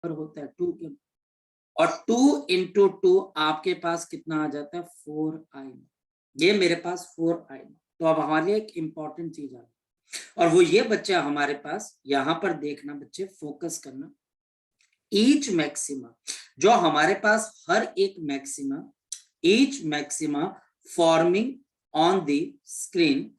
होता है 2 के, और 2 इंटू 2 आपके पास कितना आ जाता है 4i0। ये मेरे पास 4i0। तो अब हमारे लिए एक इंपॉर्टेंट चीज आ गई, और वो ये बच्चा हमारे पास यहां पर देखना, बच्चे फोकस करना। ईच मैक्सिमा, जो हमारे पास हर एक maxima, each maxima forming on the screen,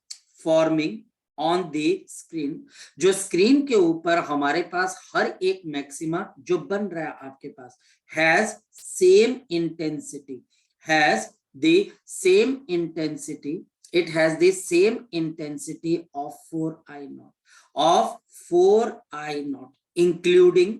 forming on the screen, जो स्क्रीन के ऊपर हमारे पास हर एक मैक्सिमा जो बन रहा है आपके पास, has same intensity, has the same intensity, it has the same intensity of 4i0, of 4i0, including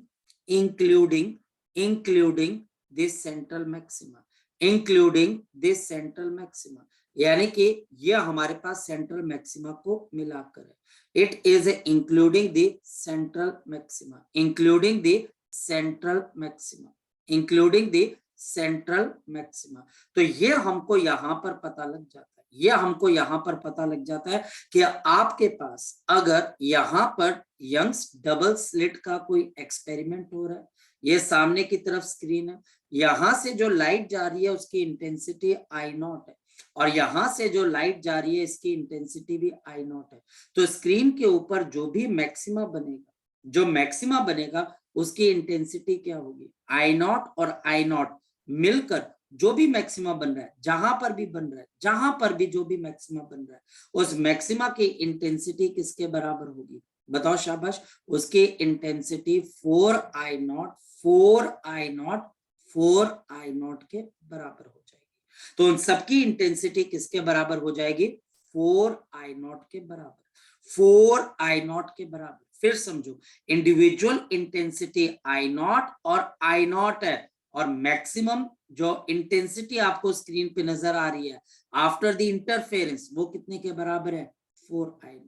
this central maxima, including this central maxima, यानी कि ये हमारे पास सेंट्रल मैक्सिमा को मिलाकर है। It is including the central maxima, including the central maxima, including the central maxima. तो ये हमको यहां पर पता लग जाता है, ये हमको यहां पर पता लग जाता है कि आपके पास अगर यहां पर यंग्स डबल स्लिट का कोई एक्सपेरिमेंट हो रहा है, ये सामने की तरफ स्क्रीन है, यहां से जो लाइट जा रही है उसकी इंटेंसिटी I0 है, और यहां से जो लाइट जा रही है इसकी इंटेंसिटी भी I0 है। तो स्क्रीन के ऊपर जो भी मैक्सिमा बनेगा, जो मैक्सिमा बनेगा उसकी इंटेंसिटी क्या होगी, I0 और I0 मिलकर जो भी मैक्सिमा बन रहा है, जहां पर भी बन रहा है, जहां पर भी जो भी मैक्सिमा बन रहा है, उस मैक्सिमा की इंटेंसिटी किसके बराबर होगी, बताओ शाबाश, उसकी इंटेंसिटी 4i0, 4i0, 4i0 के बराबर हो जाएगी। तो उन सबकी इंटेंसिटी किसके बराबर हो जाएगी, 4i0 के बराबर, 4i0 के बराबर। फिर समझो, इंडिविजुअल इंटेंसिटी I0 और I0 है, और मैक्सिमम जो इंटेंसिटी आपको स्क्रीन पे नजर आ रही है आफ्टर द इंटरफेरेंस, वो कितने के बराबर है, 4i0।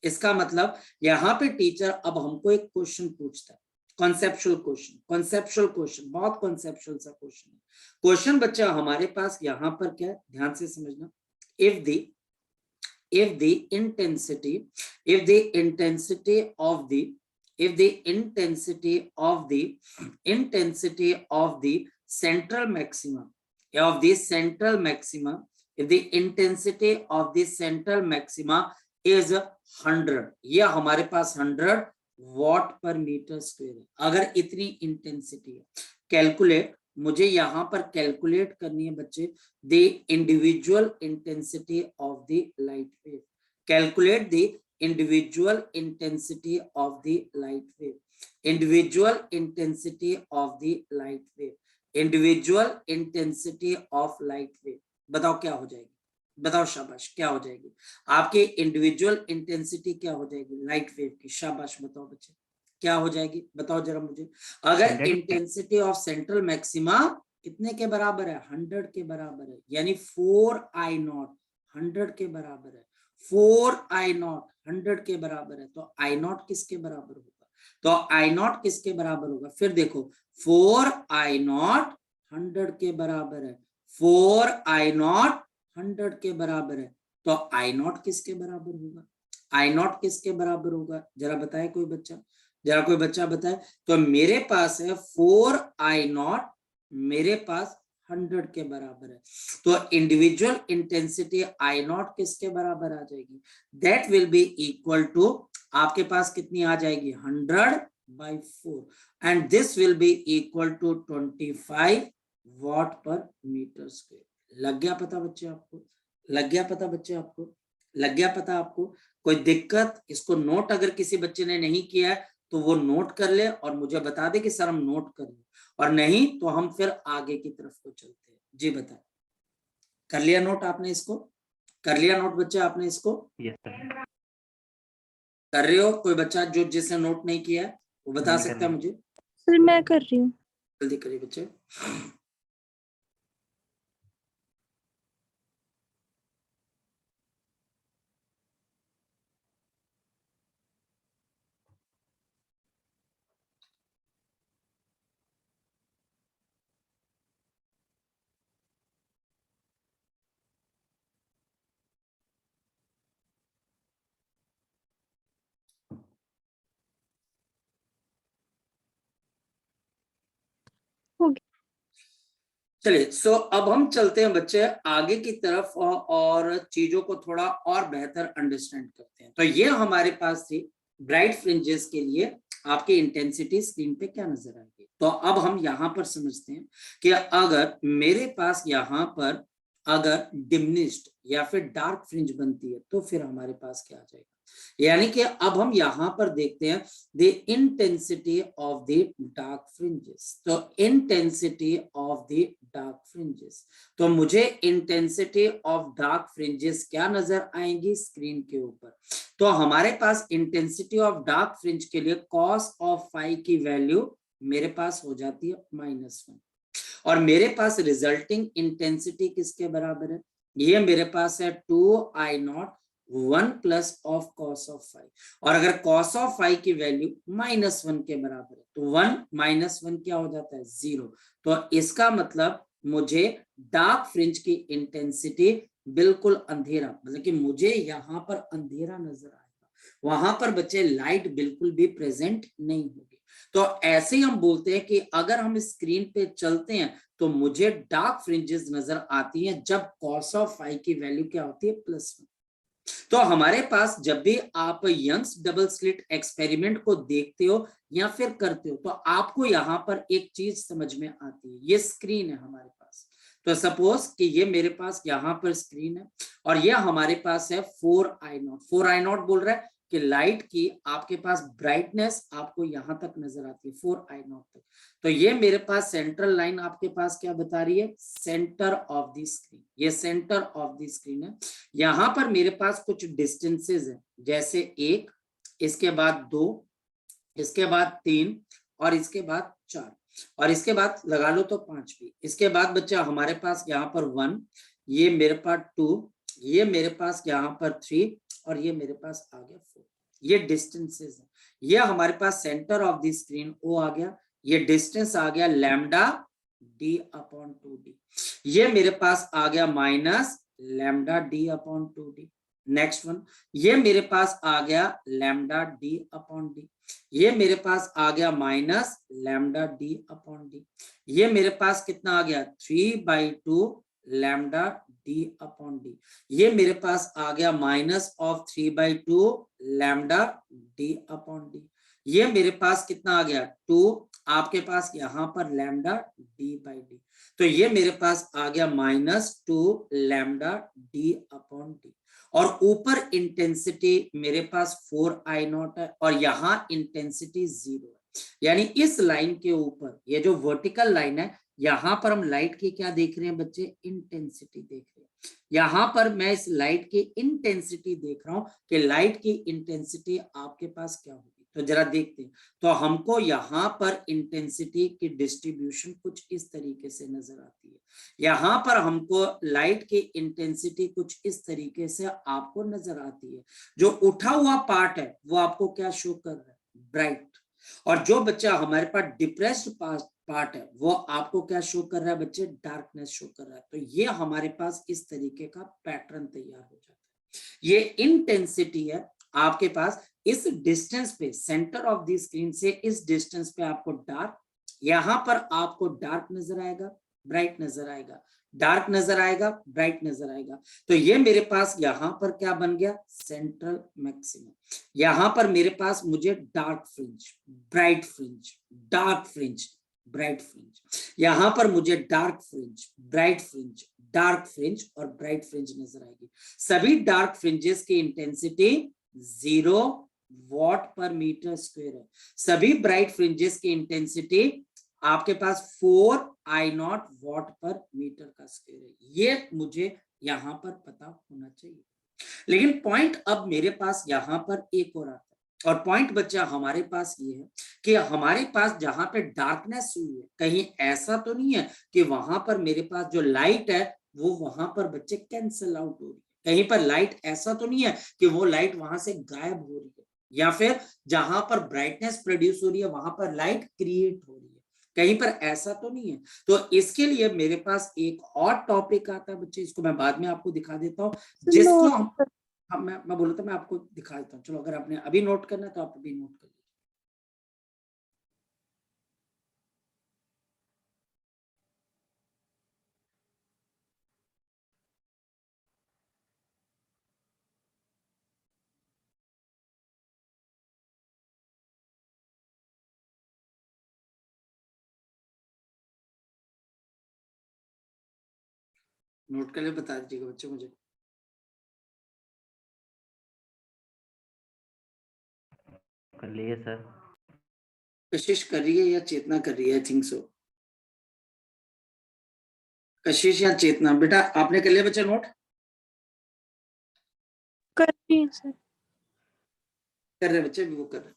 इसका मतलब यहां पे टीचर अब हमको एक क्वेश्चन पूछता है, कॉन्सेप्चुअल क्वेश्चन, कॉन्सेप्चुअल क्वेश्चन, बहुत कॉन्सेप्चुअल सा क्वेश्चन है। क्वेश्चन बच्चा हमारे पास यहां पर क्या है, ध्यान से समझना। if the intensity if the intensity of the if the intensity of the intensity of the central maxima of the central maxima if the intensity of the central maxima is 100, ये हमारे पास 100 वॉट पर मीटर स्क्वायर है। अगर इतनी intensity है, calculate, मुझे यहां पर calculate करनी है बच्चे the individual intensity of the light wave, calculate the individual intensity of the light wave, individual intensity of the light wave, individual intensity of light wave. बताओ क्या हो जाएगी, बताओ शाबाश क्या हो जाएगी, आपके इंडिविजुअल इंटेंसिटी क्या हो जाएगी लाइट वेव की, शाबाश बताओ बच्चे क्या हो जाएगी, बताओ जरा मुझे। अगर इंटेंसिटी ऑफ सेंट्रल मैक्सिमा कितने के बराबर है, 100 के बराबर है, यानी 4i0 100 के बराबर है, 4i0 100 के बराबर है, तो I0 किसके बराबर होगा, तो I0 किसके बराबर होगा, फिर देखो 4i0 100 के बराबर है, 4i0 100 के बराबर है, तो I0 किसके बराबर होगा, I0 किसके बराबर होगा, जरा बताए कोई बच्चा, जरा कोई बच्चा बताए। तो मेरे पास है 4i0, मेरे पास 100 के बराबर है, तो इंडिविजुअल इंटेंसिटी I0 किसके बराबर आ जाएगी, that will be equal to, आपके पास कितनी आ जाएगी 100/4, and this will be equal to 25 watt per metre square. लग गया पता बच्चे आपको, लग गया पता बच्चे आपको, लग गया पता आपको, कोई दिक्कत, इसको नोट अगर किसी बच्चे ने नहीं किया है तो वो नोट कर ले और मुझे बता दे कि सर हम नोट कर ले, और नहीं तो हम फिर आगे की तरफ को चलते हैं। जी बताए, कर लिया नोट आपने इसको, कर लिया नोट बच्चे आपने इसको, यस सर, कर रहे हो, कोई बच्चा जो जिसने नोट नहीं किया है वो बता सकता है मुझे, सर मैं कर रही हूँ, जल्दी करिए बच्चे। हो गया। चलिए, अब हम चलते हैं बच्चे आगे की तरफ और चीजों को थोड़ा और बेहतर अंडरस्टैंड करते हैं। तो ये हमारे पास थी ब्राइट फ्रिंजेस के लिए आपकी इंटेंसिटी स्क्रीन पे क्या नजर आएगी। तो अब हम यहाँ पर समझते हैं कि अगर मेरे पास यहाँ पर अगर डिमिनिश्ड या फिर डार्क फ्रिंज बनती है तो फिर हमारे पास क्या आ जाएगा। यानी कि अब हम यहाँ पर देखते हैं the intensity of the dark fringes. तो intensity of the dark fringes, तो मुझे इंटेंसिटी ऑफ डार्क फ्रिंजेस क्या नजर आएंगी स्क्रीन के ऊपर। तो हमारे पास इंटेंसिटी ऑफ डार्क फ्रिंज के लिए कॉस ऑफ फाई की वैल्यू मेरे पास हो जाती है -1 और मेरे पास रिजल्टिंग इंटेंसिटी किसके बराबर है, ये मेरे पास है 2I0 1 plus of cos of phi. और अगर कॉस ऑफ फाई की वैल्यू -1 के बराबर है तो 1 -1 क्या हो जाता है 0। तो इसका मतलब मुझे डार्क फ्रिंज की इंटेंसिटी बिल्कुल अंधेरा, मतलब कि मुझे यहाँ पर अंधेरा नजर आएगा, वहां पर बच्चे लाइट बिल्कुल भी प्रेजेंट नहीं होगी। तो ऐसे ही हम बोलते हैं कि अगर हम स्क्रीन पे चलते हैं तो मुझे डार्क फ्रिंजेस नजर आती हैं जब कॉस ऑफ फाई की वैल्यू क्या होती है +1। तो हमारे पास जब भी आप यंग्स डबल स्लिट एक्सपेरिमेंट को देखते हो या फिर करते हो तो आपको यहाँ पर एक चीज समझ में आती है। ये स्क्रीन है हमारे पास, तो सपोज कि ये मेरे पास यहाँ पर स्क्रीन है और ये हमारे पास है 4I0। 4I0 बोल रहा है कि लाइट की आपके पास ब्राइटनेस आपको यहां तक नजर आती है 4I0 तक। तो ये मेरे पास सेंट्रल लाइन आपके पास क्या बता रही है, सेंटर ऑफ द स्क्रीन। ये सेंटर ऑफ द स्क्रीन है। यहां पर मेरे पास कुछ डिस्टेंसेस है, जैसे 1, इसके बाद 2, इसके बाद 3 और इसके बाद 4 और इसके बाद लगा लो तो 5 भी। इसके बाद बच्चा हमारे पास यहाँ पर 1, ये मेरे पास 2, ये मेरे पास यहाँ पर 3 और ये मेरे पास आ गया 4। ये डिस्टेंसेस है। ये हमारे पास सेंटर ऑफ द स्क्रीन ओ आ गया, ये डिस्टेंस आ गया लैम्डा d/2d। ये मेरे पास आ गया -लैम्डा d/2d। नेक्स्ट वन, ये मेरे पास आ गया लैम्डा d/d। ये मेरे पास आ गया -लैम्डा d/d। ये मेरे पास कितना आ गया 3/2 लैम्डा d/d। ये मेरे पास आ गया -3/2 लैम्डा d/d। ये मेरे पास कितना आ गया 2, आपके पास यहाँ पर लैम्डा d/d। तो ये मेरे पास आ गया -2 लैम्डा d/d। और ऊपर इंटेंसिटी मेरे पास 4I0 है और यहाँ इंटेंसिटी 0 है। यानी इस लाइन के ऊपर ये जो वर्टिकल लाइन है, यहाँ पर हम लाइट की क्या देख रहे हैं बच्चे, इंटेंसिटी देख रहे हैं। यहाँ पर मैं इस लाइट की इंटेंसिटी देख रहा हूं कि लाइट की इंटेंसिटी आपके पास क्या होगी। तो जरा देखते हैं। तो हमको यहाँ पर इंटेंसिटी की डिस्ट्रीब्यूशन कुछ इस तरीके से नजर आती है। यहाँ पर हमको लाइट की इंटेंसिटी कुछ इस तरीके से आपको नजर आती है। जो उठा हुआ पार्ट है वो आपको क्या शो कर रहा है, ब्राइट। और जो बच्चा हमारे पास डिप्रेस्ड पार्ट है वो आपको क्या शो कर रहा है बच्चे, डार्कनेस शो कर रहा है। तो ये हमारे पास इस तरीके का पैटर्न तैयार हो जाता है। ये इंटेंसिटी है आपके पास इस डिस्टेंस पे, सेंटर ऑफ द स्क्रीन से इस डिस्टेंस पे आपको डार्क, यहां पर आपको डार्क नजर आएगा, ब्राइट नजर आएगा, डार्क नजर आएगा, ब्राइट नजर आएगा। तो ये मेरे पास यहां पर क्या बन गया, सेंट्रल मैक्सिमम। यहां पर मेरे पास मुझे dark fringe, bright fringe, dark fringe, bright fringe. यहां पर मुझे dark fringe, bright fringe, dark fringe और ब्राइट फ्रिंज नजर आएगी। सभी डार्क फ्रिंजेस की intensity 0 what per metre square है। सभी ब्राइट फ्रिंजेस की इंटेंसिटी आपके पास 4I0 वॉट पर मीटर का स्क्वायर है। ये मुझे यहां पर पता होना चाहिए। लेकिन पॉइंट अब मेरे पास यहां पर एक और आता है, और पॉइंट बच्चा हमारे पास ये है कि हमारे पास जहां पे डार्कनेस हुई है, कहीं ऐसा तो नहीं है कि वहां पर मेरे पास जो लाइट है वो वहां पर बच्चे कैंसिल आउट हो रही है। कहीं पर लाइट ऐसा तो नहीं है कि वो लाइट वहां से गायब हो रही है, या फिर जहां पर ब्राइटनेस प्रोड्यूस हो रही है वहां पर लाइट क्रिएट हो रही है, कहीं पर ऐसा तो नहीं है। तो इसके लिए मेरे पास एक और टॉपिक आता है बच्चे, इसको मैं बाद में आपको दिखा देता हूँ, जिसको हम मैं बोला था मैं आपको दिखा देता हूँ। चलो अगर आपने अभी नोट करना है तो आप अभी नोट कर लीजिए। नोट कर ले, बता दीजिएगा बच्चे मुझे। कर लिए सर। कशिश कर रही है या चेतना कर रही है? I think so. कशिश या चेतना, बेटा आपने कर लिया बच्चे नोट? कर रही है सर। कर रहे बच्चे भी, वो कर रहे।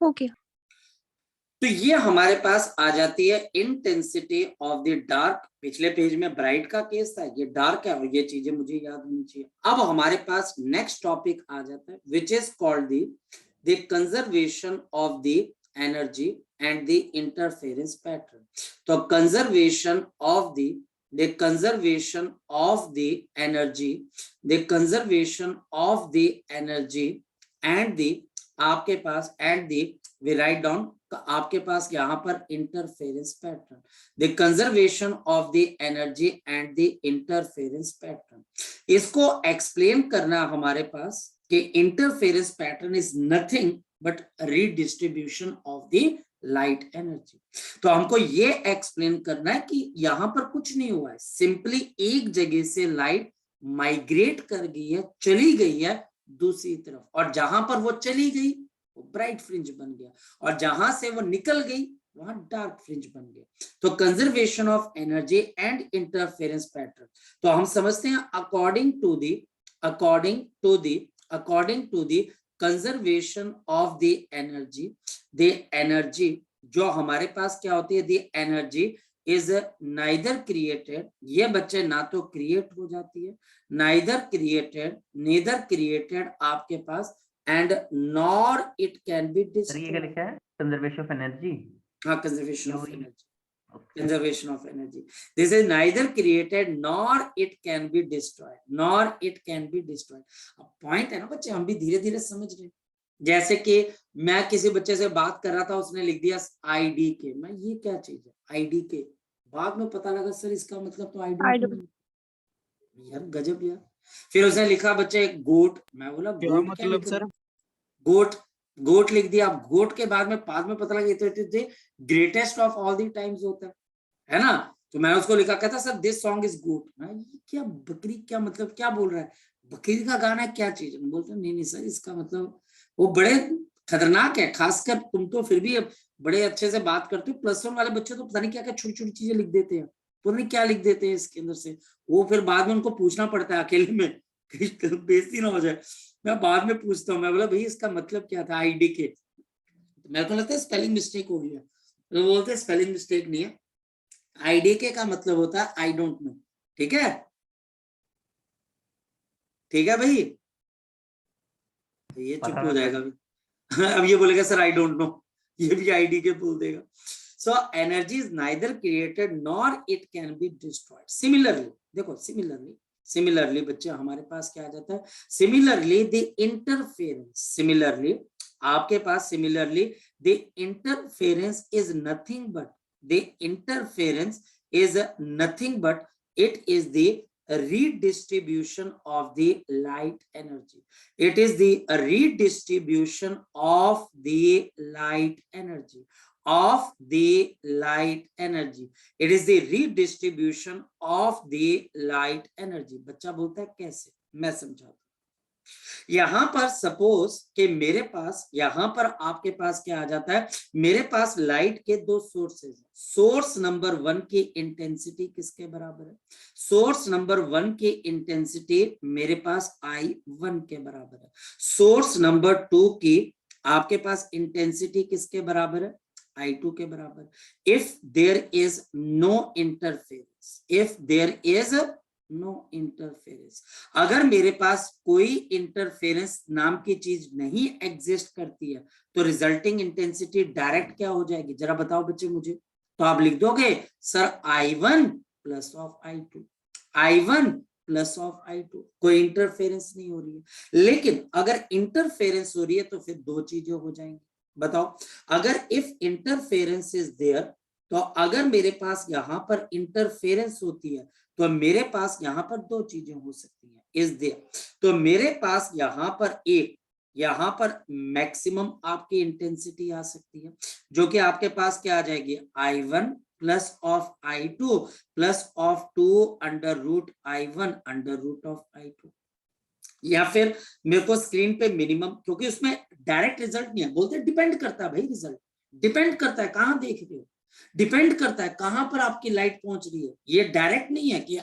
ओके। तो ये हमारे पास आ जाती है इंटेंसिटी ऑफ द डार्क। पिछले पेज में ब्राइट का केस था, ये डार्क है, और ये चीजें मुझे याद होनी चाहिए। अब हमारे पास नेक्स्ट टॉपिक आ जाता है which is called the conservation of the energy and the interference pattern. तो conservation of the conservation of the energy, the conservation of the energy and the आपके पास and the we write down आपके पास यहां पर interference pattern, the conservation of the energy and the interference pattern. इसको explain करना हमारे पास कि interference pattern is nothing but redistribution of the light energy. तो हमको ये एक्सप्लेन करना है कि यहां पर कुछ नहीं हुआ है, सिंपली एक जगह से लाइट माइग्रेट कर गई है, चली गई है दूसरी तरफ, और जहां पर वो चली गई वो ब्राइट फ्रिंज बन गया, और जहां से वो निकल गई वहां डार्क फ्रिंज बन गया। तो conservation of energy and interference pattern, तो हम समझते हैं according to the conservation of the energy जो हमारे पास क्या होती है, the energy is neither created, ये बच्चे ना तो क्रिएट हो जाती है, नाइदर क्रिएटेड आपके पास, and nor it can be sir ये क्या destroyed. लिखा है? Conservation of energy. हाँ, conservation of ये- energy. Okay. Conservation of energy. This is neither created nor it can be destroyed. Nor it can be destroyed. अब point है ना बच्चे, हम भी धीरे धीरे समझ रहे हैं। जैसे कि मैं किसी बच्चे से बात कर रहा था, उसने लिख दिया IDK, मैं ये क्या चीज है IDK, बाद में पता लगा सर इसका मतलब तो I don't know। यार गजब यार। फिर उसने लिखा बच्चे गोट, मैं बोला गोट मतलब सर, गोट लिख दिया। अब गोट के बाद में पता लगा तो greatest of all the times होता है ना। तो मैं उसको लिखा, कहता sir this song is got. मैं ये क्या बकरी, क्या मतलब क्या बोल रहा है, बकरी का गाना है क्या चीज? बोलते नहीं सर इसका मतलब, वो बड़े खतरनाक है, खासकर तुम तो फिर भी बड़े अच्छे से बात करते हो, +1 वाले बच्चे तो पता नहीं क्या क्या छोटी छोटी चीजें लिख देते हैं, पता नहीं क्या लिख देते हैं इसके अंदर से। वो फिर बाद में उनको पूछना पड़ता है अकेले में, बेइज्जती ना हो जाए। मैं बाद में पूछता हूँ, मैं बोला भाई इसका मतलब क्या था IDK? मेरे को लगता है स्पेलिंग मिस्टेक हो गया। तो बोलते स्पेलिंग मिस्टेक नहीं है, IDK का मतलब होता है आई डोंट नो। ठीक है, ठीक है भाई, ये चुप हो जाएगा अभी। अब ये बोलेगा सर आई डोंट नो, ये भी IDK बोल देगा। So energy is neither created nor it can be destroyed. Similarly देखो, सिमिलरली बच्चे हमारे पास क्या आ जाता है, सिमिलरली द इंटरफेरेंस, सिमिलरली आपके पास similarly the interference is nothing but, the interference is nothing but it is the redistribution of the light energy. It is the redistribution of the light energy, of the light energy. It is the redistribution of the light energy. बच्चा बोलता है कैसे, मैं समझाता हूं। यहां पर suppose कि मेरे पास, यहां पर आपके पास क्या आ जाता है, मेरे पास लाइट के दो सोर्सेज हैं। सोर्स नंबर 1 की इंटेंसिटी किसके बराबर है? सोर्स नंबर 1 की इंटेंसिटी मेरे पास I1 के बराबर है। सोर्स नंबर 2 की आपके पास इंटेंसिटी किसके बराबर है? I2 के बराबर। If there is no interference, if there is no interference, अगर मेरे पास कोई इंटरफेरेंस नाम की चीज नहीं एग्जिस्ट करती है तो रिजल्टिंग इंटेंसिटी डायरेक्ट क्या हो जाएगी, जरा बताओ बच्चे मुझे। तो आप लिख दोगे sir I1 plus of I2, I1 plus of I2, कोई इंटरफेरेंस नहीं हो रही है। लेकिन अगर इंटरफेरेंस हो रही है तो फिर दो चीजें हो जाएंगी, बताओ। अगर इफ इंटरफेरेंस इज देयर, तो अगर मेरे पास यहां पर इंटरफेरेंस होती है तो मेरे पास यहां पर दो चीजें हो सकती हैं, इज देयर। तो मेरे पास यहां पर एक, यहां पर मैक्सिमम आपकी इंटेंसिटी आ सकती है, जो कि आपके पास क्या आ जाएगी, I1 plus of I2 plus of 2 under root I1 under root of I2। या फिर मेरे को स्क्रीन पे मिनिमम, क्योंकि उसमें डायरेक्ट रिजल्ट नहीं है, बोलते डिपेंड करता है भाई, रिजल्ट डिपेंड करता है कहां देख रहे हो, डिपेंड करता है कहां पर आपकी लाइट पहुंच रही है। ये डायरेक्ट नहीं है कि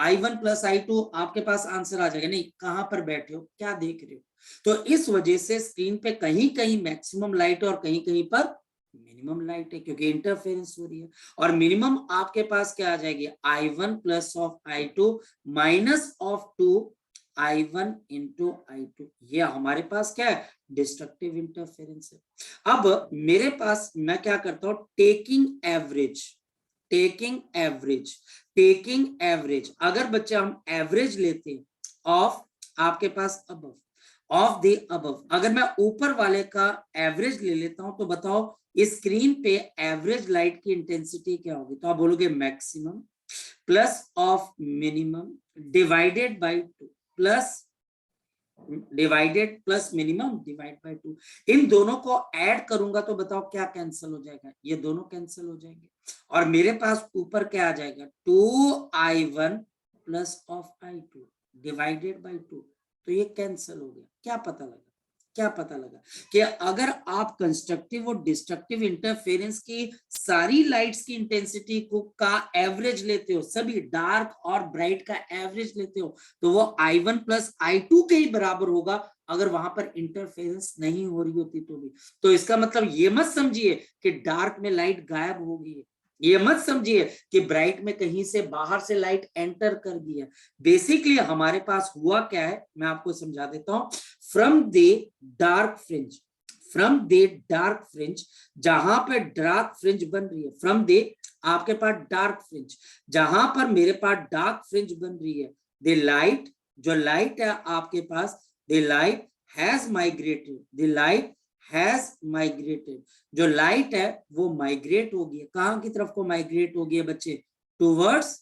I1 प्लस I2 आपके पास आंसर आ जाएगा, नहीं, कहां पर बैठे हो, क्या देख रहे हो। तो इस वजह से स्क्रीन पे कहीं कहीं मैक्सिमम लाइट और कहीं कहीं पर मिनिमम लाइट है, क्योंकि इंटरफेरेंस हो रही है। और मिनिमम आपके पास क्या आ जाएगी, I1 plus of I2 minus of 2 I1 into I2, ये हमारे पास क्या है, डिस्ट्रक्टिव इंटरफेरेंस है। अब मेरे पास मैं क्या करता हूं, taking average, taking average, taking average, अगर बच्चे हम एवरेज लेते हैं ऑफ आपके पास अबव, ऑफ द अबव, अगर मैं ऊपर वाले का एवरेज ले लेता हूं तो बताओ इस स्क्रीन पे एवरेज लाइट की इंटेंसिटी क्या होगी, तो आप बोलोगे maximum plus of minimum divided by 2 plus divided plus minimum divide by 2, इन दोनों को ऐड करूंगा तो बताओ क्या कैंसिल हो जाएगा, ये दोनों कैंसिल हो जाएंगे और मेरे पास ऊपर क्या आ जाएगा, 2I1 plus of I2 divided by 2, तो ये कैंसिल हो गया। क्या पता लगा, क्या पता लगा कि अगर आप कंस्ट्रक्टिव और डिस्ट्रक्टिव इंटरफेरेंस की सारी लाइट्स की इंटेंसिटी को का एवरेज लेते हो, सभी डार्क और ब्राइट का एवरेज लेते हो, तो वो I1 प्लस I2 के ही बराबर होगा, अगर वहां पर इंटरफेरेंस नहीं हो रही होती तो भी। तो इसका मतलब ये मत समझिए कि डार्क में लाइट गायब हो गई है, ये मत समझिए कि ब्राइट में कहीं से बाहर से लाइट एंटर कर गई है। बेसिकली हमारे पास हुआ क्या है, मैं आपको समझा देता हूं। From the dark fringe, from the dark fringe, जहां पे डार्क फ्रिंज बन रही है, फ्रॉम द आपके पास डार्क फ्रिंज, जहां पर मेरे पास डार्क फ्रिंज बन रही है, द लाइट, जो लाइट है आपके पास, the light has migrated, the light has migrated, जो लाइट है वो माइग्रेट होगी, कहां की तरफ को माइग्रेट होगी है बच्चे, टूवर्ड्स,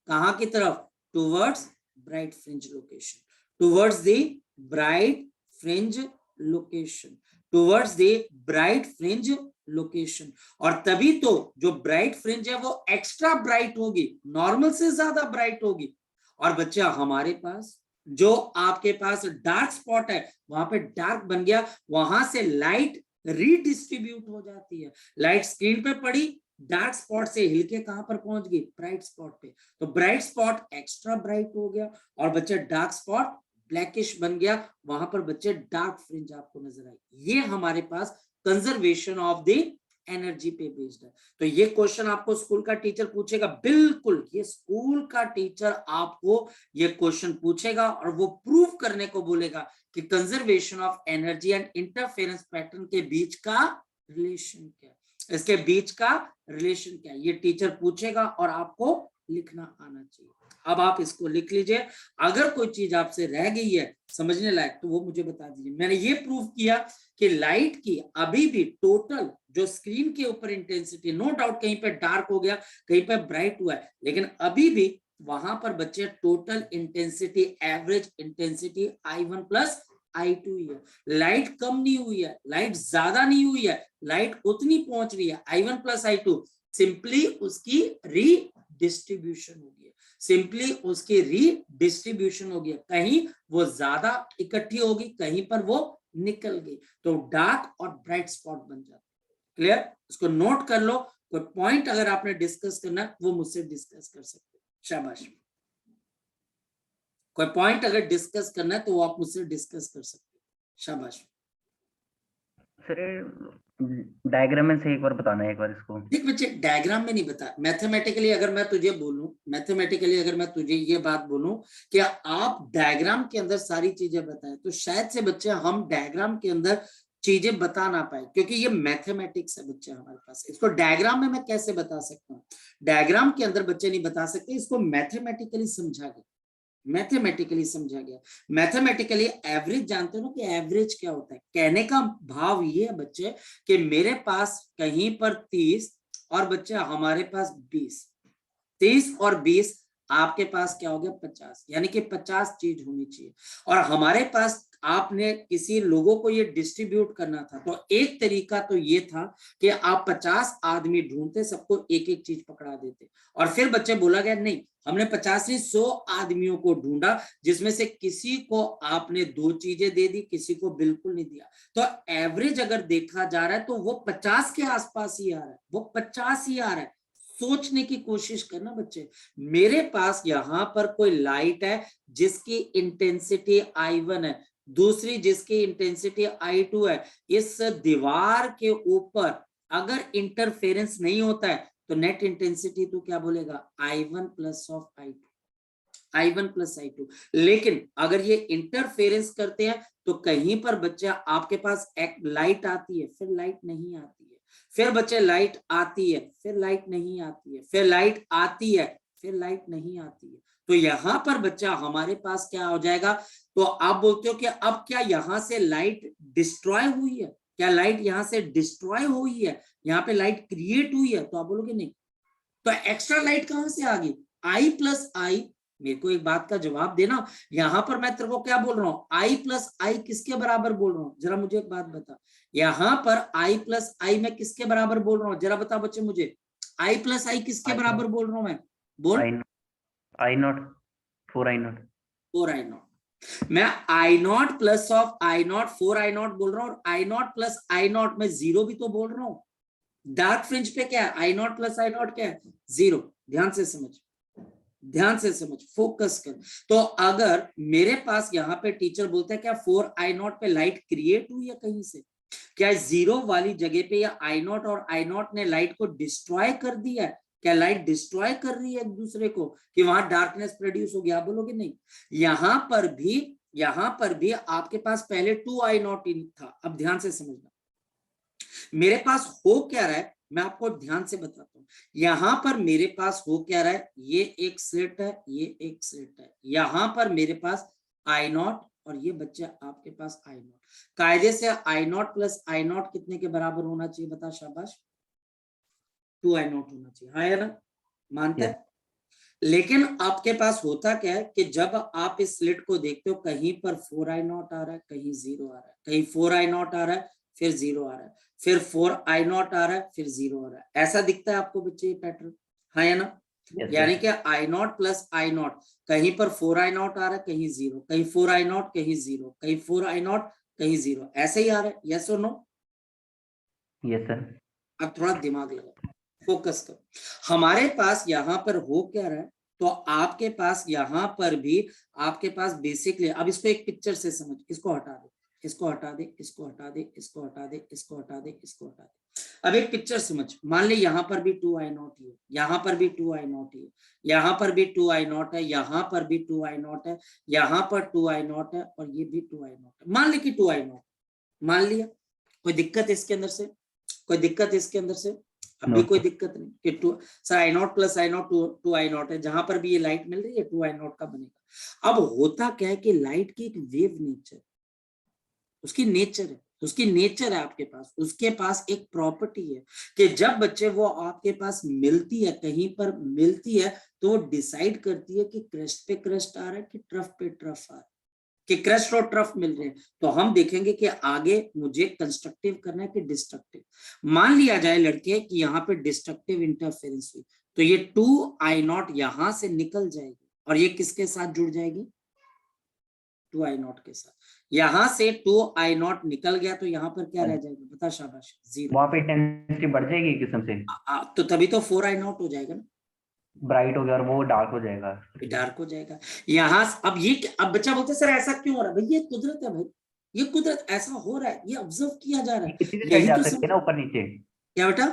कहां की तरफ, towards bright fringe location, towards the bright fringe location, towards the bright fringe location. और तभी तो जो ब्राइट फ्रिंज है वो एक्स्ट्रा ब्राइट होगी, नॉर्मल से ज्यादा ब्राइट होगी। और बच्चा हमारे पास जो आपके पास डार्क स्पॉट है, वहां पे डार्क बन गया, वहां से लाइट रीडिस्ट्रीब्यूट हो जाती है, लाइट स्क्रीन पे पड़ी, डार्क स्पॉट से हिलके कहां पर पहुंच गई, ब्राइट स्पॉट पे, तो ब्राइट स्पॉट एक्स्ट्रा ब्राइट हो गया और बच्चे डार्क स्पॉट ब्लैकिश बन गया, वहां पर बच्चे डार्क फ्रिंज आपको नजर आई। ये हमारे पास कंजर्वेशन ऑफ द एनर्जी पे बेस्ड है। तो ये क्वेश्चन आपको स्कूल का टीचर पूछेगा, बिल्कुल ये स्कूल का टीचर आपको ये क्वेश्चन पूछेगा और वो प्रूव करने को बोलेगा कि conservation of energy and interference pattern के बीच का रिलेशन क्या है, इसके बीच का रिलेशन क्या है, ये टीचर पूछेगा और आपको लिखना आना चाहिए। अब आप इसको लिख लीजिए, अगर कोई चीज आपसे रह गई है समझने लायक तो वो मुझे बता दीजिए। मैंने ये प्रूव किया कि लाइट की अभी भी टोटल जो स्क्रीन के ऊपर इंटेंसिटी, नो डाउट कहीं पे डार्क हो गया, कहीं पे ब्राइट हुआ है, लेकिन अभी भी वहां पर बच्चे total intensity, average intensity I1 plus I2 ही है। लाइट कम नहीं हुई है, लाइट ज्यादा नहीं हुई है, लाइट उतनी पहुंच रही है, I1 प्लस I2, सिंपली उसकी रीडिस्ट्रीब्यूशन होगी, सिंपली उसकी रीडिस्ट्रीब्यूशन होगी, कहीं वो ज्यादा इकट्ठी होगी, कहीं पर वो निकल गई, तो डार्क और ब्राइट स्पॉट बन जाता है। क्लियर, इसको नोट कर लो, कोई पॉइंट अगर आपने डिस्कस करना है वो मुझसे डिस्कस कर सकते हो, शाबाश। कोई पॉइंट अगर डिस्कस करना है तो वो आप मुझसे डिस्कस कर सकते हो, शाबाश। सर डायग्राम में से एक बार बताना है एक बार इसको। देख बच्चे, डायग्राम में नहीं बता, मैथमेटिकली अगर मैं तुझे बोलूं, मैथमेटिकली अगर मैं तुझे ये बात बोलूं कि आप डायग्राम के अंदर सारी चीजें बताएं, तो शायद से बच्चे हम डायग्राम के अंदर चीजें बता ना पाए, क्योंकि ये मैथमेटिक्स है बच्चे हमारे पास। इसको डायग्राम में मैं कैसे बता सकता हूँ? डायग्राम के अंदर बच्चे नहीं बता सकते, इसको मैथमेटिकली समझा गया, मैथमेटिकली समझा गया। मैथमेटिकली एवरेज जानते हो ना कि एवरेज क्या होता है? कहने का भाव ये है बच्चे कि मेरे पास कहीं पर 30 और बच्चे हमारे पास 20, 30 और 20, आपके पास क्या हो गया 50, यानी कि 50 चीज होनी चाहिए। और हमारे पास आपने किसी लोगों को ये डिस्ट्रीब्यूट करना था, तो एक तरीका तो ये था कि आप 50 आदमी ढूंढते, सबको एक एक चीज पकड़ा देते, और फिर बच्चे बोला गया नहीं, हमने 50 नहीं 100 आदमियों को ढूंढा, जिसमें से किसी को आपने 2 चीजें दे दी, किसी को बिल्कुल नहीं दिया। तो एवरेज अगर देखा जा रहा है तो वो 50 के आसपास ही आ रहा है, वो 50 ही आ रहा है। सोचने की कोशिश करना बच्चे, मेरे पास यहां पर कोई लाइट है जिसकी इंटेंसिटी I1 है, दूसरी जिसकी इंटेंसिटी I2 है। इस दीवार के ऊपर अगर इंटरफेरेंस नहीं होता है तो नेट इंटेंसिटी तो क्या बोलेगा? I1 plus of I2, I1 plus I2। लेकिन अगर ये इंटरफेरेंस करते हैं तो कहीं पर बच्चे आपके पास एक लाइट आती है, फिर लाइट नहीं आती है, फिर बच्चे लाइट आती है, फिर लाइट नहीं आती है, फिर लाइट आती है, फिर लाइट नहीं आती है। तो यहां पर बच्चा हमारे पास क्या हो जाएगा? तो आप बोलते हो कि अब क्या यहां से लाइट डिस्ट्रॉय हुई है? क्या लाइट यहां से डिस्ट्रॉय हुई है? यहाँ पे लाइट क्रिएट हुई है? तो आप बोलोगे नहीं। तो एक्स्ट्रा लाइट कहां से आ गई? I प्लस आई। मेरे को एक बात का जवाब देना, यहां पर मैं तेरे को क्या बोल रहा हूं? I प्लस आई किसके बराबर बोल रहा हूं? जरा मुझे एक बात बता, यहां पर I प्लस आई मैं किसके बराबर बोल रहा हूं? जरा बता बच्चे मुझे, I प्लस आई किसके बराबर बोल रहा हूं मैं? बोल। आई नॉट 4I0। 4I0। मैं I0 plus of I0 4I0 बोल रहा हूं, और I0 प्लस I0 में 0 भी तो बोल रहा हूं। डार्क फ्रिंज पे क्या है? I0 प्लस I0 क्या है? 0। ध्यान से समझ, ध्यान से समझ, फोकस कर। तो अगर मेरे पास यहाँ पे टीचर बोलता है क्या 4I0 पे लाइट क्रिएट हुई है कहीं से? क्या 0 वाली जगह पे या I0 और I0 ने लाइट को डिस्ट्रॉय कर दिया है? क्या लाइट डिस्ट्रॉय कर रही है एक दूसरे को कि वहां डार्कनेस प्रोड्यूस हो गया? आप बोलोगे नहीं। यहां पर भी आपके पास पहले 2I0 था। अब ध्यान से समझना, मेरे पास हो क्या रहा है मैं आपको ध्यान से बताता हूं। यहां पर मेरे पास हो क्या रहा है? ये एक स्लिट है, ये एक स्लिट है। यहां पर मेरे पास I0 और ये बच्चे आपके पास I0। कायदे से I0 प्लस I0 कितने के बराबर होना चाहिए? बता शाबाश। 2I0 होना चाहिए, हाँ या ना? मानता है? लेकिन आपके पास होता क्या है कि जब आप इस स्लिट को देखते हो, कहीं पर 4I0 आ रहा है, कहीं 0 आ रहा है, कहीं 4I0 आ रहा है, फिर 0 आ रहा है, फिर 4I0 आ रहा है, फिर 0 आ रहा है। ऐसा दिखता है आपको बच्चे ये पैटर्न, हाँ या ना? यानी कि I0 प्लस I0, कहीं पर 4I0 आ रहा है, कहीं 0, कहीं 4I0, कहीं 0, कहीं 4I0, कहीं 0, ऐसे ही आ रहा है। यस और नो? Yes sir. अब थोड़ा दिमाग लगा, फोकस करो। हमारे पास यहाँ पर हो क्या रहा है? तो आपके पास यहाँ पर भी आपके पास बेसिकली, अब इसको एक पिक्चर से समझ, इसको हटा दे, इसको हटा दे, इसको हटा दे, इसको हटा दे, इसको हटा दे, इसको हटा दे। अब एक पिक्चर समझ, मान ले यहाँ पर भी 2I0 है, यहाँ पर भी 2I0 है, यहाँ पर भी 2I0 है, यहाँ पर भी 2I0 है, यहाँ पर 2I0 है, और ये भी 2I0 है। मान ले कि 2I0 मान लिया। कोई दिक्कत इसके अंदर से? कोई दिक्कत इसके अंदर से? अभी कोई दिक्कत नहीं कि 2 sir I0 plus I0 2I0 है, जहां पर भी ये लाइट मिल रही है 2I0 का बनेगा। अब होता क्या है कि लाइट की एक वेव नेचर, उसकी नेचर है आपके पास, उसके पास एक प्रॉपर्टी है कि जब बच्चे वो आपके पास मिलती है, कहीं पर मिलती है, तो वो डिसाइड करती है कि क्रस्ट पे क्रस्ट आ रहा है कि ट्रफ पे ट्रफ आ रहा है, कि क्रस्ट और ट्रफ मिल रहे हैं। तो हम देखेंगे कि आगे मुझे कंस्ट्रक्टिव करना है कि डिस्ट्रक्टिव। मान लिया जाए लड़के कि यहाँ पे डिस्ट्रक्टिव इंटरफेरेंस हुई, तो ये 2I0 यहां से निकल जाएगी, और ये किसके साथ जुड़ जाएगी? 2I0 के साथ। यहां से 2I0 निकल गया, तो यहाँ पर क्या रह जाएगा? बता शाबाश। 0। वहां पे इंटेंसिटी बढ़ जाएगी किस्म से, तो तभी तो 4I0 हो जाएगा ना, ब्राइट हो गया और वो डार्क हो जाएगा। डार्क हो जाएगा। यहाँ अब बच्चा बोलते सर ऐसा क्यों हो रहा है? भाई ये कुदरत है भाई, ये कुदरत, ऐसा हो रहा है, ये ऑब्जर्व किया जा रहा ये है। किसी भी यही साइड जा तो सकती है ना, ऊपर नीचे। क्या बेटा?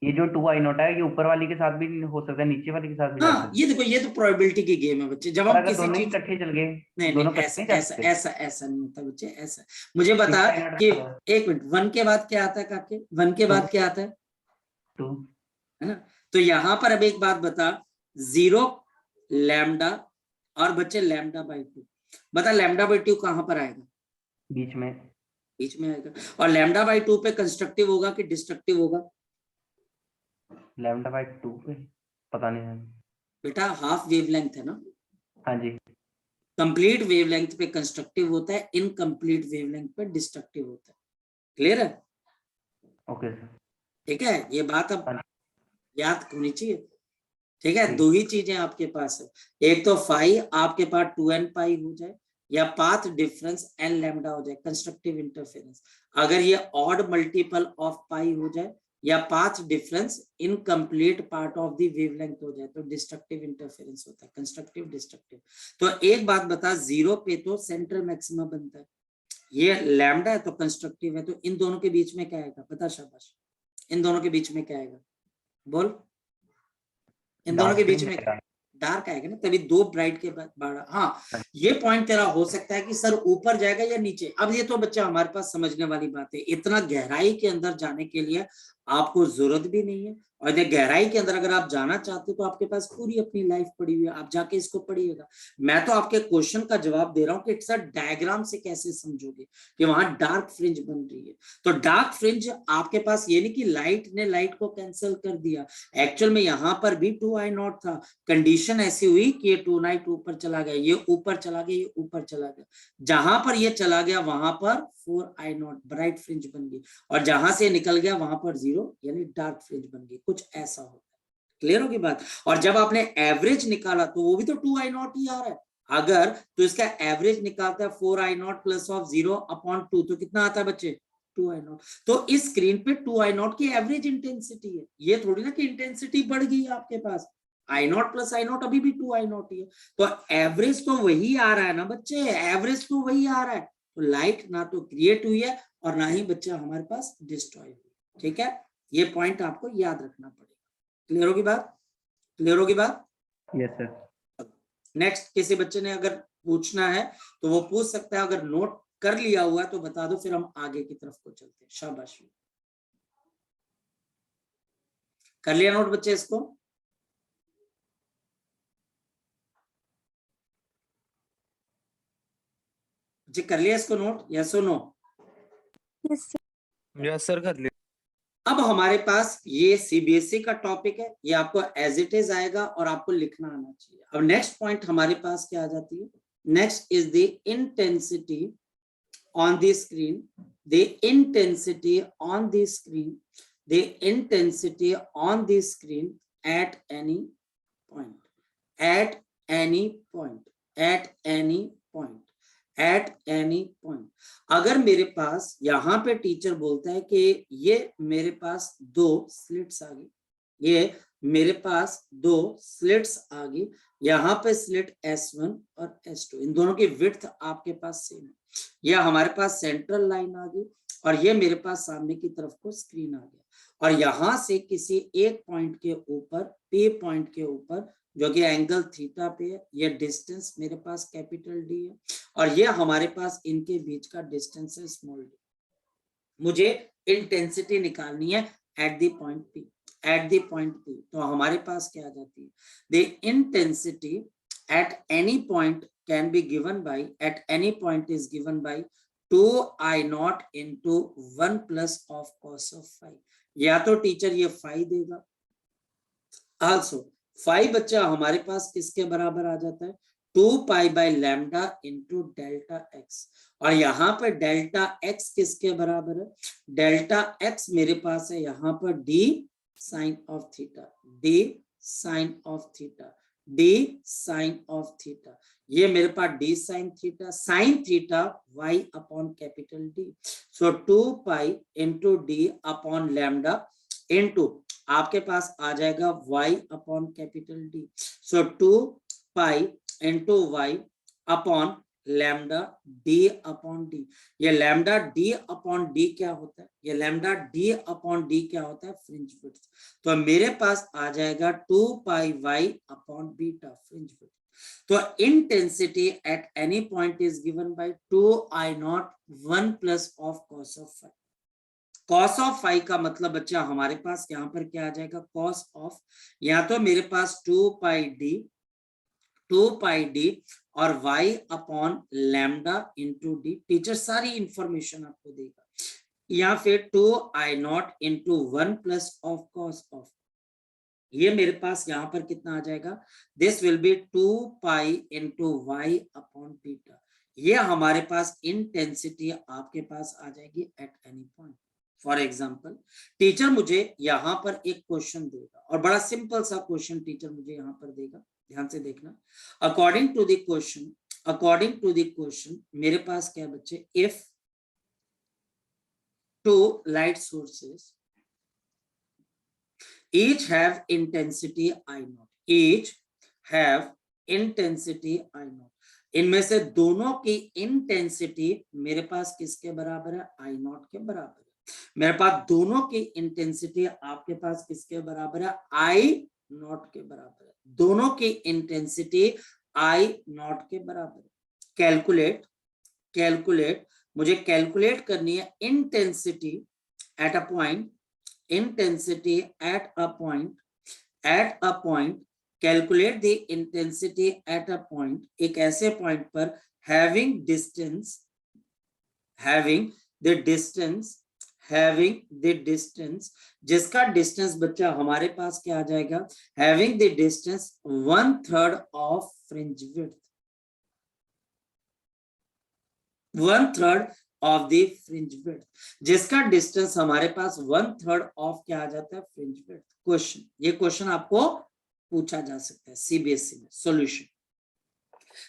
ये जो 2i0 है ये ऊपर वाली के साथ भी हो सकता है, नीचे वाली के साथ भी जा हाँ, सकता है। ये देखो, ये तो प्रोबेबिलिटी की गेम है बच्चे। जब और हम अगर किसी दोनों ही चीज, इकट्ठे चल गए, नहीं दोनों नहीं, इकट्ठे ऐसा नहीं जा ऐसा सकते। ऐसा ऐसा नहीं होता बच्चे, ऐसा। मुझे बता किसका i0 कि, है? एक मिनट, 1 के बाद क्या आता है काके? 1 के बाद क्या आता है? 2। है ना? तो यहां पर अब एक बात बता, 0 लैम्डा और बच्चे λ/2, बता λ/2 कहां पर आएगा? बीच में। बीच में आएगा। और λ/2 पे कंस्ट्रक्टिव होगा कि डिस्ट्रक्टिव होगा? λ/2 पे पता नहीं है। बेटा हाफ वेवलेंथ है ना, हाँ जी। कंप्लीट वेवलेंथ पे कंस्ट्रक्टिव होता है, इनकम्प्लीट वेवलेंथ पे डिस्ट्रक्टिव होता है। क्लियर है? Okay sir. ठीक है, ये बात अब हाँ, याद होनी चाहिए। ठीक है, ठीक। दो ही चीजें आपके पास है, एक तो फाई आपके पास 2n पाई हो जाए, या पाथ डिफरेंस n लैम्डा हो जाए, कंस्ट्रक्टिव इंटरफेरेंस। अगर ये ऑड मल्टीपल ऑफ पाई हो जाए, या path difference incomplete part of the wavelength हो जाए, तो डिस्ट्रक्टिव इंटरफेरेंस होता है, कंस्ट्रक्टिव डिस्ट्रक्टिव। तो एक बात बता, 0 पे तो सेंट्रल मैक्सिमा बनता है, ये लैम्डा है तो कंस्ट्रक्टिव है, तो इन दोनों के बीच में क्या आएगा? बता शाबाश, इन दोनों के बीच में क्या आएगा? बोल, इन दोनों के बीच में डार्क आएगा ना, तभी 2 ब्राइट के बाद। हाँ, ये पॉइंट तेरा हो सकता है कि सर ऊपर जाएगा या नीचे। अब ये तो बच्चा हमारे पास समझने वाली बात है, इतना गहराई के अंदर जाने के लिए आपको जरूरत भी नहीं है, और गहराई के अंदर अगर आप जाना चाहते हो तो आपके पास पूरी अपनी लाइफ पड़ी हुई है, आप जाके इसको पढ़िएगा। मैं तो आपके क्वेश्चन का जवाब दे रहा हूँ कि इट्स डायग्राम से कैसे समझोगे कि वहां डार्क फ्रिंज बन रही है। तो डार्क फ्रिंज आपके पास, ये नहीं कि लाइट ने लाइट को कैंसिल कर दिया, एक्चुअल में यहाँ पर भी 2i0 था, कंडीशन ऐसी हुई कि ये 2i0 ऊपर चला गया, ये ऊपर चला गया, ये ऊपर चला गया, जहां पर ये चला गया वहां पर 4i0 ब्राइट फ्रिंज बन गई, और जहां से निकल गया वहां पर 0 यानी डार्क फ्रिंज बन गई। कुछ ऐसा होता है। क्लियर होगी बात? और जब आपने एवरेज निकाला तो वो भी तो 2i0 ही आ रहा है। अगर तो इसका एवरेज निकालता है 4i0 प्लस ऑफ 0/2, तो कितना आता है बच्चे? 2i0। तो इस स्क्रीन पे 2i0 की एवरेज इंटेंसिटी है, ये थोड़ी ना कि इंटेंसिटी बढ़ गई है आपके पास। i0 प्लस i0 अभी भी 2i0 ही है, तो एवरेज तो वही आ रहा है ना बच्चे, एवरेज तो वही आ रहा है। तो लाइट ना तो क्रिएट हुई है और ना ही बच्चा हमारे पास डिस्ट्रॉय हुई। ठीक है, ये पॉइंट आपको याद रखना पड़ेगा। क्लियर होगी बात? क्लियर होगी बात? Yes sir. नेक्स्ट किसी बच्चे ने अगर पूछना है तो वो पूछ सकता है, अगर नोट कर लिया हुआ है तो बता दो, फिर हम आगे की तरफ को चलते हैं। शाबाश, कर लिया नोट बच्चे इसको? बच्चे कर लिया इसको नोट, यस और नो? यस सर, कर लिया। अब हमारे पास ये सीबीएसई का टॉपिक है, ये आपको एज इट इज आएगा और आपको लिखना आना चाहिए। अब नेक्स्ट पॉइंट हमारे पास क्या आ जाती है? Next is the intensity on the screen, the intensity on the screen, the intensity on the screen eight any point, eight any point, eight any point, eight any point. अगर मेरे पास यहाँ पे टीचर बोलता है कि ये मेरे पास 2 स्लिट्स आ गई, ये मेरे पास 2 स्लिट्स आ गई, यहाँ पे स्लिट S1 और S2, इन दोनों की विड्थ आपके पास सेम है, ये हमारे पास सेंट्रल लाइन आ गई, और ये मेरे पास सामने की तरफ को स्क्रीन आ गया, और यहाँ से किसी एक पॉइंट के ऊपर, P पॉइंट के ऊपर, जो कि एंगल थीटा पे है, ये डिस्टेंस मेरे पास कैपिटल डी है, और ये हमारे पास इनके बीच का डिस्टेंस है स्मॉल डी। मुझे इंटेंसिटी निकालनी है at the point P, at the point P। तो हमारे पास क्या आ जाती है? The intensity at any point can be given by, eight any point is given bye 2i0 into 1 plus of cos of phi। या तो टीचर ये फाई देगा, आल्सो फाई बच्चा हमारे पास किसके बराबर आ जाता है? 2π/λ इंटू डेल्टा एक्स, और यहाँ पर डेल्टा एक्स किसके बराबर है? डेल्टा एक्स मेरे पास है यहाँ पर d sine of theta, d sine of theta, d sine of theta, ये मेरे पास d sine theta y upon capital D। So 2π into d upon lambda into आपके पास आ जाएगा y upon capital D। So 2π into y upon lambda D upon D. ये lambda D upon D क्या होता है? ये लैम्डा डी अपॉन डी क्या होता है? Fringe width. तो मेरे पास आ जाएगा 2 pi y upon beta fringe width. तो intensity at any point is given by 2 I naught 1 plus of cos of phi. Cos of phi का मतलब बच्चा हमारे पास यहाँ पर क्या आ जाएगा? कॉस ऑफ, या तो मेरे पास 2 पाई डी और y upon lambda into D. Teacher सारी इंफॉर्मेशन आपको देगा, या फिर 2 I naught into 1 plus of cos of. ये मेरे पास यहाँ पर कितना आ जाएगा? This will be 2 pi into y upon beta. ये हमारे पास इंटेंसिटी आपके पास आ जाएगी at any point. For example teacher मुझे यहाँ पर एक क्वेश्चन देगा, और बड़ा सिंपल सा क्वेश्चन टीचर मुझे यहाँ पर देगा, ध्यान से देखना। अकॉर्डिंग टू द क्वेश्चन मेरे पास क्या है बच्चे? If 2 light sources each have intensity I naught, इनमें से दोनों की इंटेंसिटी मेरे पास किसके बराबर है? I नॉट के बराबर है। मेरे पास दोनों की इंटेंसिटी आपके पास किसके बराबर है? I नॉट के बराबर है। दोनों की इंटेंसिटी I नॉट के बराबर है। कैलकुलेट मुझे कैलकुलेट करनी है intensity at a point, intensity at a point, calculate the intensity at a point, एक ऐसे पॉइंट पर having the distance, जिसका डिस्टेंस बच्चा हमारे पास क्या आ जाएगा? having the distance 1/3 of fringe width, 1/3 of the fringe width, जिसका डिस्टेंस हमारे पास 1/3 ऑफ क्या आ जाता है? Fringe width. क्वेश्चन, ये क्वेश्चन आपको पूछा जा सकता है सीबीएसई में। सॉल्यूशन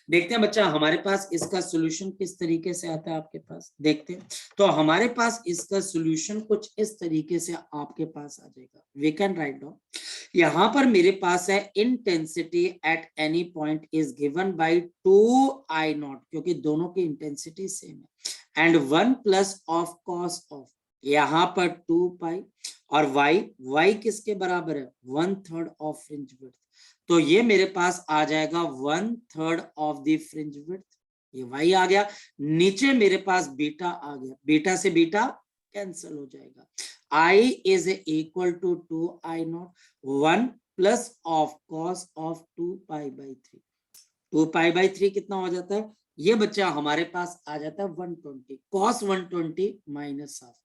देखते हैं बच्चा, हमारे पास इसका सॉल्यूशन किस तरीके से आता है आपके पास, देखते हैं। तो हमारे पास इसका सॉल्यूशन कुछ इस तरीके से आपके पास आ जाएगा। वी कैन राइट डाउन, यहाँ पर मेरे पास है intensity at any point is given by 2 I not, क्योंकि दोनों की इंटेंसिटी सेम है, and 1 plus of cos of, यहाँ पर 2 पाई, और y किसके बराबर है? 1/3 ऑफ फ्रिंज विड्थ। तो ये मेरे पास आ जाएगा 1/3 ऑफ द फ्रिंज विड्थ, ये y आ गया। नीचे मेरे पास बीटा आ गया, बीटा से बीटा कैंसिल हो जाएगा। I is equal to 2 I naught 1 plus of cos of 2 pi by 3। 2 pi by 3 कितना हो जाता है? ये बच्चा हमारे पास आ जाता है 120, कॉस 120 माइनस हाफ।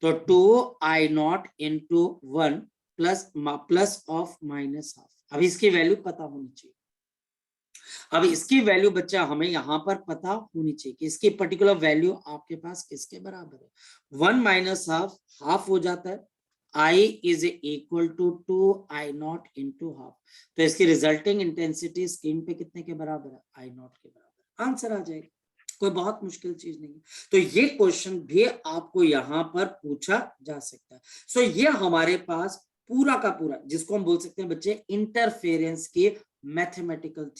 तो 2 I naught into 1 plus of minus half. अब इसकी वैल्यू पता होनी चाहिए। अब इसकी वैल्यू बच्चा हमें यहाँ पर पता होनी चाहिए कि इसकी पर्टिकुलर वैल्यू आपके पास किसके बराबर है? 1 माइनस हाफ, हाफ हो जाता है। I is equal to 2 I naught into half. तो इसकी रिजल्टिंग इंटेंसिटी स्क्रीन पे कितने के बराबर है? आई नॉट के बराबर। आंसर आ जाएगा, कोई बहुत मुश्किल चीज नहीं है। तो ये क्वेश्चन भी आपको यहाँ पर पूछा जा सकता है। सो ये हमारे पास पूरा का पूरा, जिसको हम बोल सकते हैं बच्चे इंटरफेरेंस की मैथमेटिकल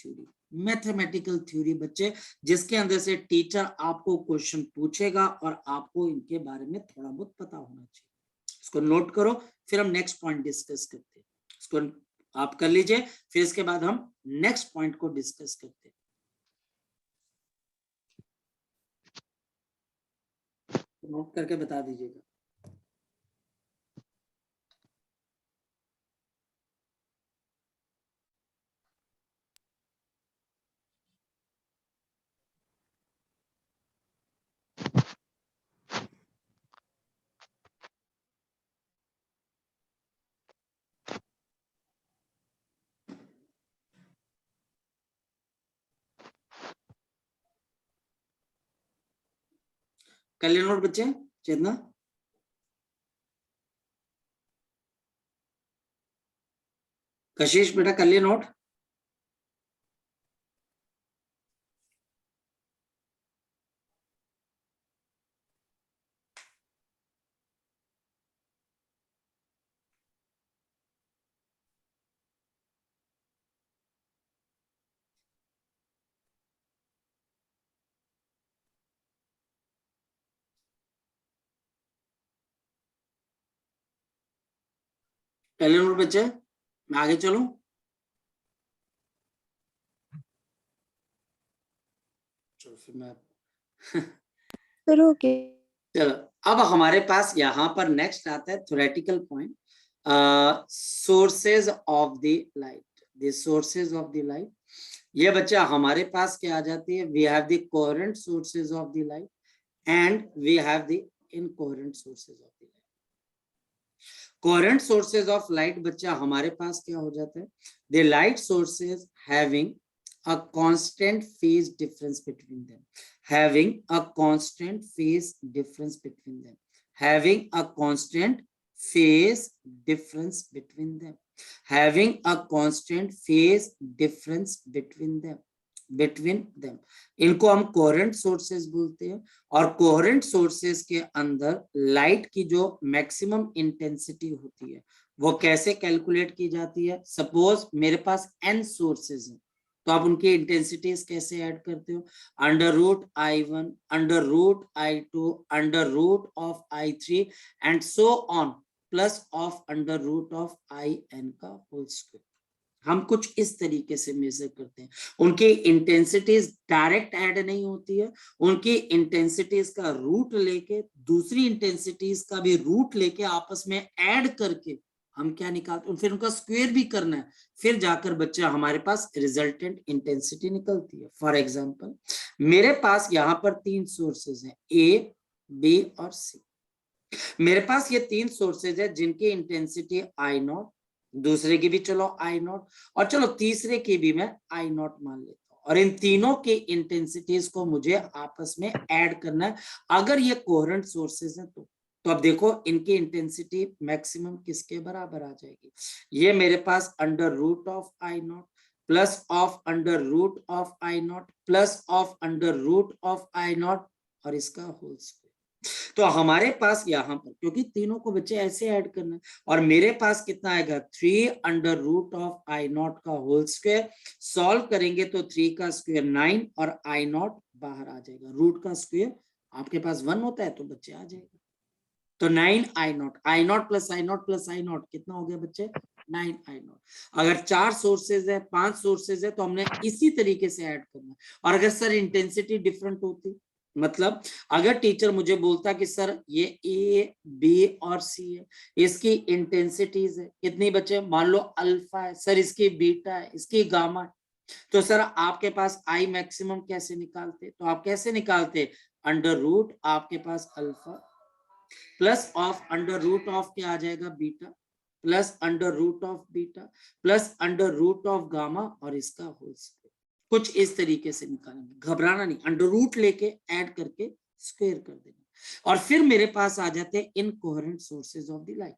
थ्योरी बच्चे, जिसके अंदर से टीचर आपको क्वेश्चन पूछेगा और आपको इनके बारे में थोड़ा बहुत पता होना चाहिए। इसको नोट करो, फिर हम नेक्स्ट पॉइंट डिस्कस करते हैं। इसको आप कर लीजिए, फिर इसके बाद हम नेक्स्ट पॉइंट को डिस्कस करते हैं। नोट करके बता दीजिएगा। कर लिया नोट बच्चे? चेतना, कशिश बेटा कर लिया नोट? पहले नंबर बच्चे, मैं आगे चलूं? चलो फिर मैं सर ओके। चलो अब हमारे पास यहाँ पर नेक्स्ट आता है theoretical point, sources of the light. The sources of the light, ये बच्चा हमारे पास क्या आ जाती है, we have the coherent sources of the light and we have the incoherent sources of the light. Coherent sources of light बच्चा हमारे पास क्या हो जाता है, the light sources having a constant phase difference between them, having a constant phase difference between them, having a constant phase difference between them, having a constant phase difference between them, इनको हम coherent sources बोलते हैं। और coherent sources के अंदर light की जो maximum intensity होती है वो कैसे कैलकुलेट की जाती है। सपोज मेरे पास n सोर्सेज हैं, तो आप उनकी इंटेंसिटीज कैसे ऐड करते हो, √I1, √I2, √I3 and so on, plus of √IN का होल स्क्वायर। हम कुछ इस तरीके से मेजर करते हैं। उनकी इंटेंसिटीज डायरेक्ट ऐड नहीं होती है, उनकी इंटेंसिटीज का रूट लेके, दूसरी इंटेंसिटीज का भी रूट लेके आपस में ऐड करके हम क्या निकालते हैं, फिर उनका स्क्वायर भी करना है, फिर जाकर बच्चा हमारे पास रिजल्टेंट इंटेंसिटी निकलती है। फॉर एग्जांपल मेरे पास यहाँ पर 3 सोर्सेज हैं, ए, बी और सी। मेरे पास ये 3 सोर्सेज है जिनकी इंटेंसिटी I0, दूसरे की भी चलो I0 और चलो तीसरे की भी मैं I0 मान लेता हूँ, और इन तीनों की इंटेंसिटीज को मुझे आपस में ऐड करना है। अगर ये कोहेरेंट सोर्सेज हैं तो अब देखो इनकी इंटेंसिटी मैक्सिमम किसके बराबर आ जाएगी, ये मेरे पास √I0 plus of √I0 plus of √I0 और इसका होल स्क्वायर। तो हमारे पास यहाँ पर क्योंकि तीनों को बच्चे ऐसे ऐड करना है, और मेरे पास कितना आएगा 3√I0 का होल स्क्वायर। सॉल्व करेंगे तो 3 का स्क्वायर 9 और I0 बाहर आ जाएगा। रूट का स्क्वायर आपके पास 1 होता है तो बच्चे आ जाएगा, तो 9I0, I0 plus I0 plus I0 कितना हो गया बच्चे 9I0। अगर 4 सोर्सेज है, 5 सोर्सेज है तो हमने इसी तरीके से ऐड करना है। और अगर सर इंटेंसिटी डिफरेंट होती, मतलब अगर टीचर मुझे बोलता कि सर ये ए, बी और सी है, इसकी इंटेंसिटीज है कितनी बच्चे, मान लो अल्फा है, सर इसकी बीटा है, इसकी गामा है, तो सर आपके पास आई मैक्सिमम कैसे निकालते, तो आप कैसे निकालते, √ आपके पास अल्फा प्लस ऑफ √ ऑफ क्या आ जाएगा beta plus √ of beta plus √ of gamma और इसका होल स्क्वायर। कुछ इस तरीके से निकालेंगे, घबराना नहीं, √ लेके ऐड करके स्क्वायर कर देना। और फिर मेरे पास आ जाते हैं incoherent sources of the light,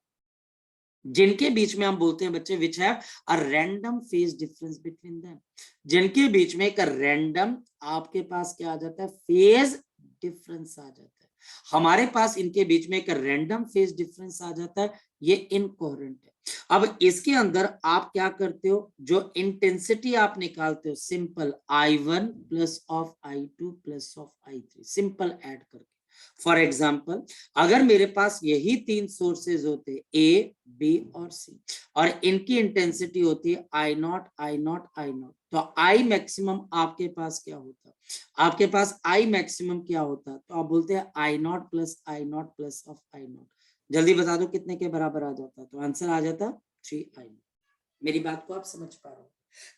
जिनके बीच में हम बोलते हैं बच्चे which have a random phase difference between them, जिनके बीच में एक रैंडम आपके पास क्या आ जाता है, फेज डिफरेंस आ जाता है। हमारे पास इनके बीच में एक रैंडम फेज डिफरेंस आ जाता है, ये इनकोहेरेंट है। अब इसके अंदर आप क्या करते हो, जो इंटेंसिटी आप निकालते हो simple I1 plus of I2 plus of I3 simple add करके। फॉर एग्जाम्पल अगर मेरे पास यही 3 सोर्सेज होते ए, बी और सी, और इनकी इंटेंसिटी होती है I0 I0 I0, तो I मैक्सिमम आपके पास क्या होता, आपके पास I मैक्सिमम क्या होता, तो आप बोलते हैं I0 plus I0 plus of I0। जल्दी बता दो कितने के बराबर आ जाता, तो आंसर आ जाता 3I0। मेरी बात को आप समझ पा रहे हो।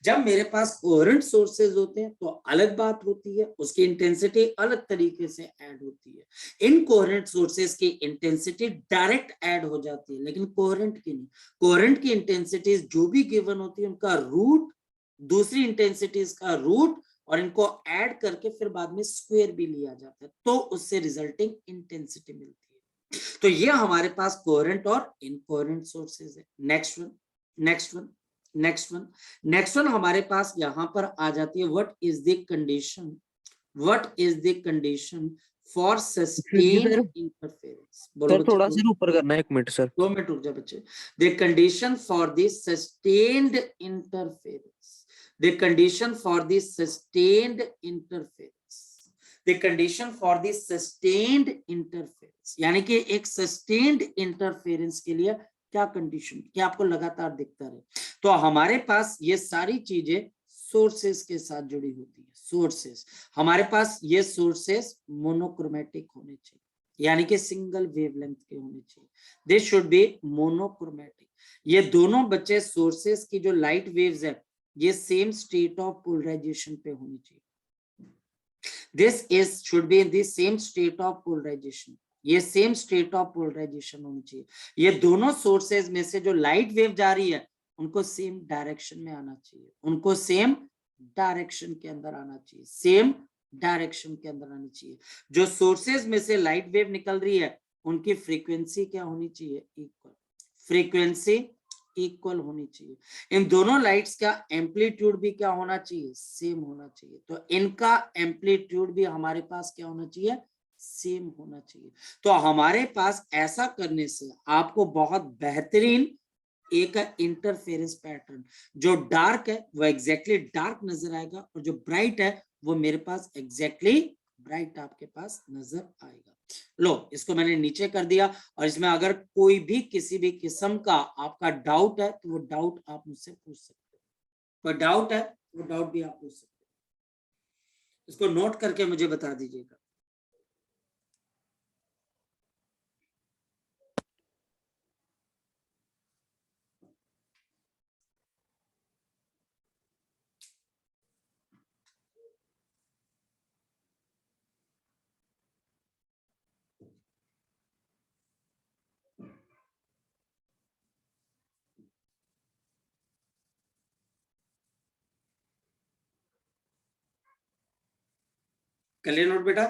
जब मेरे पास कोहेरेंट सोर्सेज होते हैं तो अलग बात होती है, उसकी इंटेंसिटी अलग तरीके से ऐड होती है। इनकोहेरेंट सोर्सेज की इंटेंसिटी डायरेक्ट ऐड हो जाती है, लेकिन कोहेरेंट की नहीं। कोहेरेंट की इंटेंसिटीज जो भी गिवन होती है उनका रूट, दूसरी इंटेंसिटीज का रूट, और इनको ऐड करके फिर बाद में स्क्वायर भी लिया जाता है, तो उससे रिजल्टिंग इंटेंसिटी मिलती है। तो ये हमारे पास कोहेरेंट और इनकोहेरेंट सोर्सेज है। नेक्स्ट वन हमारे पास यहां पर आ जाती है, what is the condition for sustained interference. Sir थोड़ा सा ऊपर करना है, 1 मिनट सर। 2 मिनट रुक जा बच्चे। The condition for the sustained interference, the condition for the sustained interference, the condition for the sustained interference, यानी कि एक सस्टेन्ड इंटरफेरेंस के लिए क्या कंडीशन, क्या आपको लगातार दिखता रहे। तो हमारे पास ये सारी चीजें सोर्सेस के साथ जुड़ी होती है। सोर्सेस, हमारे पास ये सोर्सेस मोनोक्रोमेटिक होने चाहिए, यानी कि सिंगल वेवलेंथ के होने चाहिए। This should be monochromatic. ये दोनों बच्चे सोर्सेस की जो लाइट वेव्स है ये सेम स्टेट ऑफ पोलराइजेशन पे होनी चाहिए। This is should be in the same state of polarization, ये सेम स्टेट ऑफ पोलराइजेशन होनी चाहिए। ये दोनों सोर्सेज में से जो लाइट वेव जा रही है उनको सेम डायरेक्शन में आना चाहिए, उनको सेम डायरेक्शन के अंदर आना चाहिए, सेम डायरेक्शन के अंदर आनी चाहिए। जो सोर्सेज में से लाइट वेव निकल रही है उनकी फ्रीक्वेंसी क्या होनी चाहिए, इक्वल, फ्रीक्वेंसी इक्वल होनी चाहिए। इन दोनों लाइट्स का एम्पलीट्यूड भी क्या होना चाहिए, सेम होना चाहिए। तो इनका एम्पलीट्यूड भी हमारे पास क्या होना चाहिए, सेम होना चाहिए। तो हमारे पास ऐसा करने से आपको बहुत बेहतरीन एक इंटरफेरेंस पैटर्न, जो डार्क है वो एग्जैक्टली डार्क नजर आएगा और जो ब्राइट है वो मेरे पास एग्जैक्टली ब्राइट आपके पास नजर आएगा। लो, इसको मैंने नीचे कर दिया और इसमें अगर कोई भी किसी भी किस्म का आपका डाउट है तो वो डाउट आप मुझसे पूछ सकते हो, कोई डाउट है वो डाउट भी आप पूछ सकते हो। इसको नोट करके मुझे बता दीजिएगा। कर लिया नोट बेटा?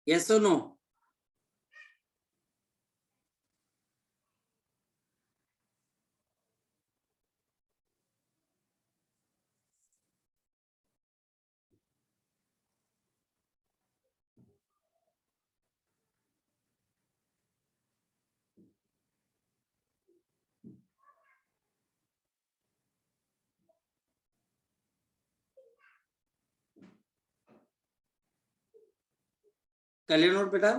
यस और नो? कर लिया नोट बेटा?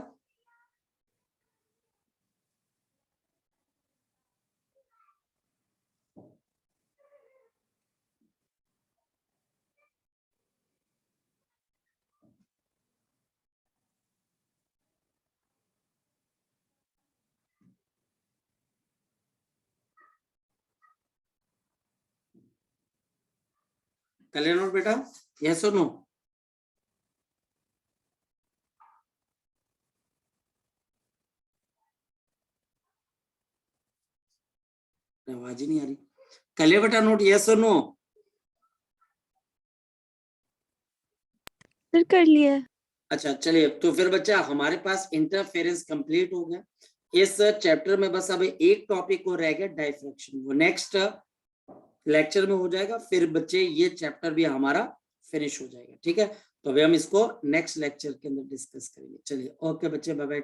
कर लिया नोट बेटा? यस और नो? आवाज ही नहीं आ रही। कर लिया बेटा नोट, यस और नो? सर कर लिया। अच्छा चलिए, तो फिर बच्चा हमारे पास इंटरफेरेंस कंप्लीट हो गया। इस चैप्टर में बस अब एक टॉपिक और रह गया, डाइफ्रैक्शन। वो नेक्स्ट लेक्चर में हो जाएगा। फिर बच्चे ये चैप्टर भी हमारा फिनिश हो जाएगा। ठीक है, तो अभी हम इसको नेक्स्ट लेक्चर के अंदर डिस्कस करेंगे। चलिए ओके बच्चे, बाय बाय।